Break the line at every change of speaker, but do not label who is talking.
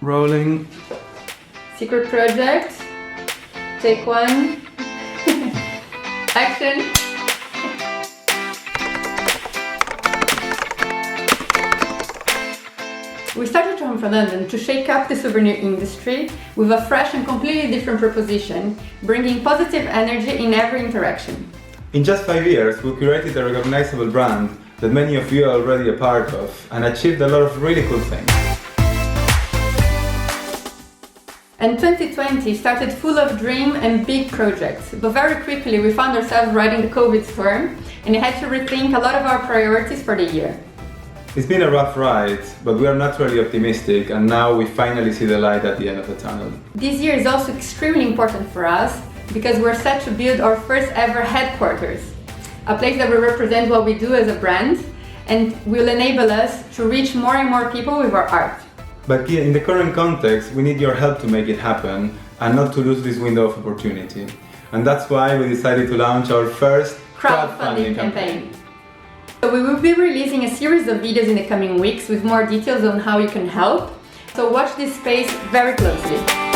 Rolling.
Secret project. Take one. Action. We started to come from London to shake up the souvenir industry with a fresh and completely different proposition, bringing positive energy in every interaction.
In just 5 years, we created a recognizable brand that many of you are already a part of and achieved a lot of really cool things.
And 2020 started full of dream and big projects, but very quickly we found ourselves riding the COVID storm and had to rethink a lot of our priorities for the year.
It's been a rough ride, but we are naturally optimistic and now we finally see the light at the end of the tunnel.
This year is also extremely important for us because we're set to build our first ever headquarters, a place that will represent what we do as a brand and will enable us to reach more and more people with our art.
But in the current context, we need your help to make it happen and not to lose this window of opportunity. And that's why we decided to launch our first
crowdfunding campaign. So we will be releasing a series of videos in the coming weeks with more details on how you can help. So watch this space very closely.